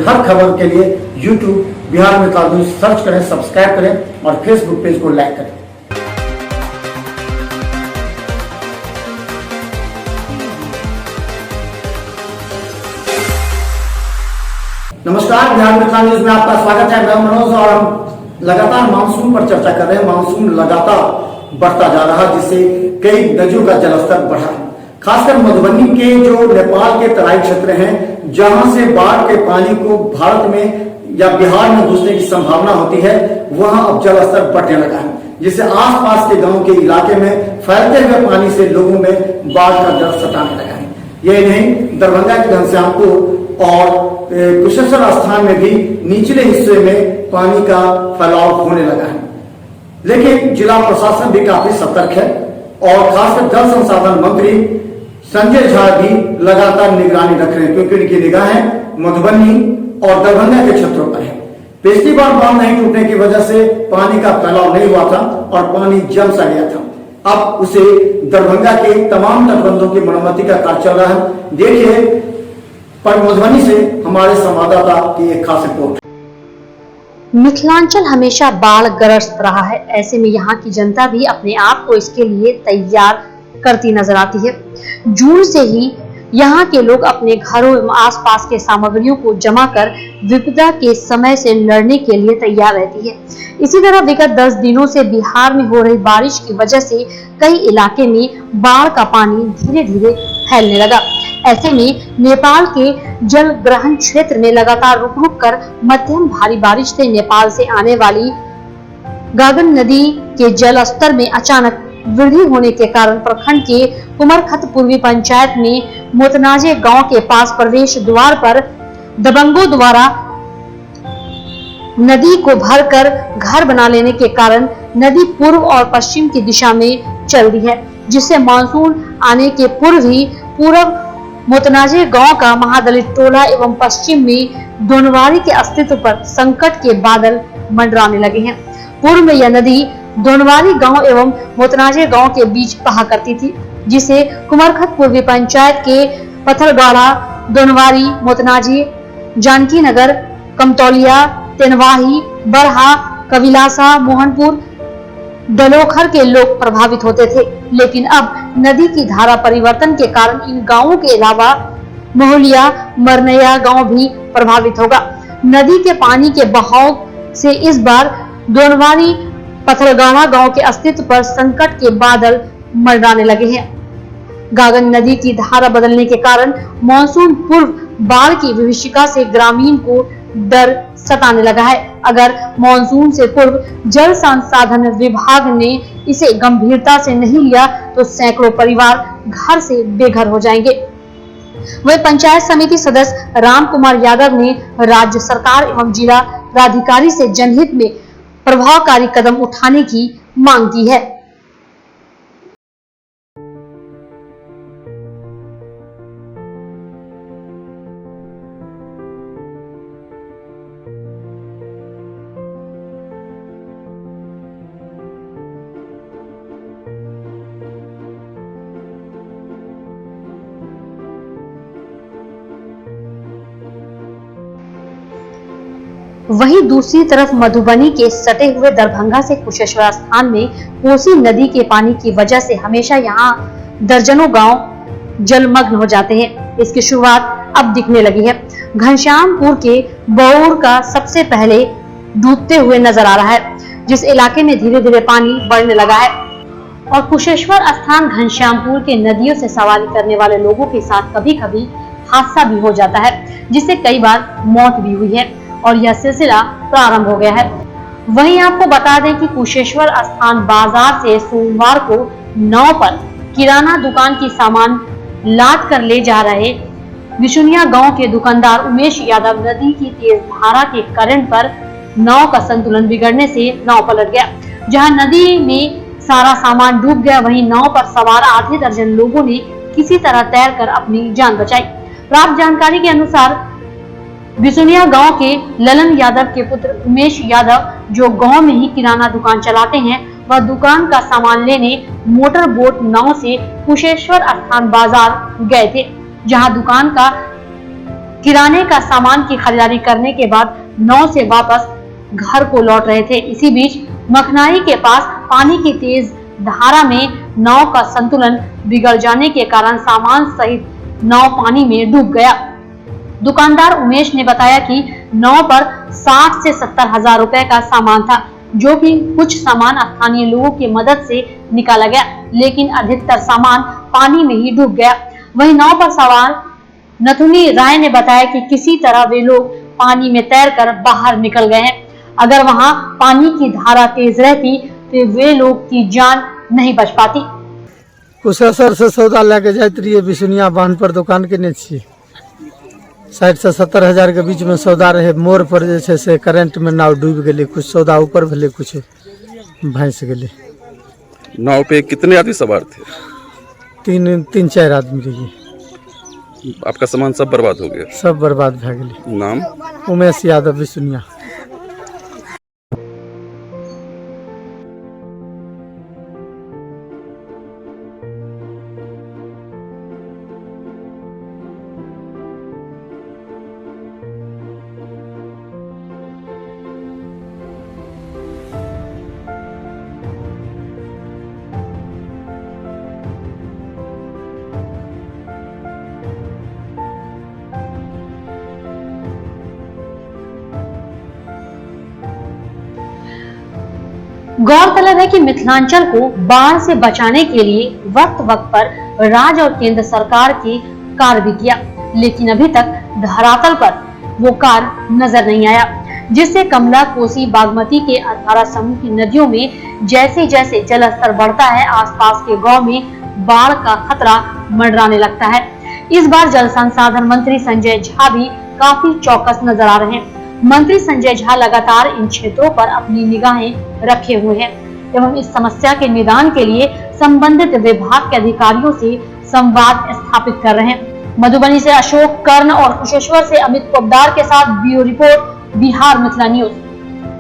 हर खबर के लिए YouTube Bihar Mittal news search करें, सब्सक्राइब करें और फेसबुक पेज को लाइक करें। नमस्कार, बिहार मिताल न्यूज में आपका स्वागत है। मैं मनोज और हम लगातार मानसून पर चर्चा कर रहे हैं। मानसून लगातार बढ़ता जा रहा है, जिससे कई नदियों का जलस्तर बढ़ा है। खासकर मधुबनी के जो नेपाल के तराई क्षेत्र हैं, जहां से बाढ़ के पानी को भारत में या बिहार में घुसने की संभावना होती है, वहां अब जलस्तर बढ़ने लगा है, जिससे आसपास के गांव के इलाके में फैलते हुए पानी से लोगों में बाढ़ का डर सताने लगा है। यही नहीं, दरभंगा के घनश्यामपुर और कुशेश्वर स्थान में भी निचले हिस्से में पानी का फैलाव होने लगा है। लेकिन जिला प्रशासन भी काफी सतर्क है और खासकर जल संसाधन मंत्री संजय झा भी लगातार निगरानी रख रहे हैं, क्योंकि उनकी निगाहें मधुबनी और दरभंगा के क्षेत्रों पर है। पिछली बार बांध नहीं टूटने की वजह से पानी का फैलाव नहीं हुआ था और पानी जम सा गया था। अब उसे दरभंगा के तमाम तटबंधों की मरम्मती का कार्य चल रहा है। देखिए पर मधुबनी से हमारे संवाददाता की एक खास रिपोर्ट। मिथिलांचल हमेशा बाढ़ ग्रस्त रहा है। ऐसे में यहाँ की जनता भी अपने आप को इसके लिए तैयार करती नजर आती है। जून से ही यहाँ के लोग अपने घरों एवं आसपास के सामग्रियों को जमा कर विपदा के समय से लड़ने के लिए तैयार रहती है। इसी तरह विगत 10 दिनों से बिहार में हो रही बारिश की वजह से कई इलाके में बाढ़ का पानी धीरे धीरे फैलने लगा। ऐसे में नेपाल के जल ग्रहण क्षेत्र में लगातार रुक रुक कर मध्यम भारी बारिश से नेपाल से आने वाली गागन नदी के जल स्तर में अचानक वृद्धि होने के कारण प्रखंड के कुमरखत पूर्वी पंचायत में मोतनाजे गांव के पास प्रवेश द्वार पर दबंगों द्वारा नदी को भरकर घर बना लेने के कारण नदी पूर्व और पश्चिम की दिशा में चल रही है, जिससे मानसून आने के पूर्व ही पूर्व मोतनाजे गांव का महादलित टोला एवं पश्चिम में दोनवारी के अस्तित्व पर संकट के बादल मंडराने लगे हैं। पूर्व में यह नदी दोनवारी गांव एवं मोतनाजे गांव के बीच बहा करती थी, जिसे कुमरखत पूर्वी पंचायत के पथरगाड़ा, दोनवारी, मोतनाजी, जानकी नगर, कमतौलिया, तेनवाही, बरहा, कविलासा, मोहनपुर, दलोखर के लोग प्रभावित होते थे। लेकिन अब नदी की धारा परिवर्तन के कारण इन गांवों के अलावा मोहलिया, मरनैया गांव भी प्रभावित होगा। नदी के पानी के बहाव से इस बार दोनवारी, पथरगाड़ा गांव के अस्तित्व पर संकट के बादल मंडराने लगे हैं। गागन नदी की धारा बदलने के कारण मानसून पूर्व बाढ़ की विभीषिका से ग्रामीण को डर सताने लगा है। अगर मानसून से पूर्व जल संसाधन विभाग ने इसे गंभीरता से नहीं लिया तो सैकड़ों परिवार घर से बेघर हो जाएंगे। वह पंचायत समिति सदस्य राम कुमार यादव ने राज्य सरकार एवं जिला प्राधिकारी से जनहित में प्रभावकारी कदम उठाने की मांग की है। वहीं दूसरी तरफ मधुबनी के सटे हुए दरभंगा से कुशेश्वर स्थान में कोसी नदी के पानी की वजह से हमेशा यहां दर्जनों गांव जलमग्न हो जाते हैं। इसकी शुरुआत अब दिखने लगी है। घनश्यामपुर के बौर का सबसे पहले डूबते हुए नजर आ रहा है, जिस इलाके में धीरे धीरे पानी बढ़ने लगा है। और कुशेश्वर स्थान घनश्यामपुर के नदियों से सवारी करने वाले लोगों के साथ कभी कभी हादसा भी हो जाता है, जिससे कई बार मौत भी हुई है और यह सिलसिला प्रारंभ हो गया है। वहीं आपको बता दें कि कुशेश्वर स्थान बाजार से सोमवार को नाव पर किराना दुकान की सामान लाद कर ले जा रहे विशुनिया गांव के दुकानदार उमेश यादव नदी की तेज धारा के करंट पर नाव का संतुलन बिगड़ने से नाव पलट गया। जहां नदी में सारा सामान डूब गया, वहीं नाव पर सवार आधे दर्जन लोगों ने किसी तरह तैरकर अपनी जान बचाई। प्राप्त जानकारी के अनुसार बिसुनिया गांव के ललन यादव के पुत्र उमेश यादव, जो गांव में ही किराना दुकान चलाते हैं, वह दुकान का सामान लेने मोटर बोट नाव से कुशेश्वर स्थान बाजार गए थे, जहां दुकान का किराने का सामान की खरीदारी करने के बाद नाव से वापस घर को लौट रहे थे। इसी बीच मखनाई के पास पानी की तेज धारा में नाव का संतुलन बिगड़ जाने के कारण सामान सहित नाव पानी में डूब गया। दुकानदार उमेश ने बताया कि नाव पर 60 से 70 हजार रुपए का सामान था, जो कि कुछ सामान स्थानीय लोगों की मदद से निकाला गया, लेकिन अधिकतर सामान पानी में ही डूब गया। वहीं नाव पर सवार नथुनी राय ने बताया कि किसी तरह वे लोग पानी में तैरकर बाहर निकल गए हैं। अगर वहां पानी की धारा तेज रहती तो वे लोग की जान नहीं बच पाती। कुशेश्वर से सौदा लेके जाते रहिए बिसुनिया बांध पर दुकान केने छी। 60 से 70 हजार के बीच में सौदा रहे। मोड़ पर जैसे से करंट में नाव डूब गई, कुछ सौदा ऊपर भले कुछ भैंस गए। नाव पे कितने आदमी सवार थे? तीन चार आदमी रहिए। आपका सामान सब बर्बाद हो गया? सब बर्बाद भे गए। नाम? उमेश यादव बिसुनिया। गौरतलब है कि मिथिलांचल को बाढ़ से बचाने के लिए वक्त वक्त पर राज्य और केंद्र सरकार की कार्य भी किया, लेकिन अभी तक धरातल पर वो कार्य नजर नहीं आया, जिससे कमला, कोसी, बागमती के अधवारा समूह की नदियों में जैसे जैसे जलस्तर बढ़ता है, आसपास के गांव में बाढ़ का खतरा मंडराने लगता है। इस बार जल संसाधन मंत्री संजय झा भी काफी चौकस नजर आ रहे हैं। मंत्री संजय झा लगातार इन क्षेत्रों पर अपनी निगाहें रखे हुए हैं एवं इस समस्या के निदान के लिए संबंधित विभाग के अधिकारियों से संवाद स्थापित कर रहे हैं। मधुबनी से अशोक कर्ण और कुशेश्वर से अमित पोद्दार के साथ bureau report, Bihar Mithila news.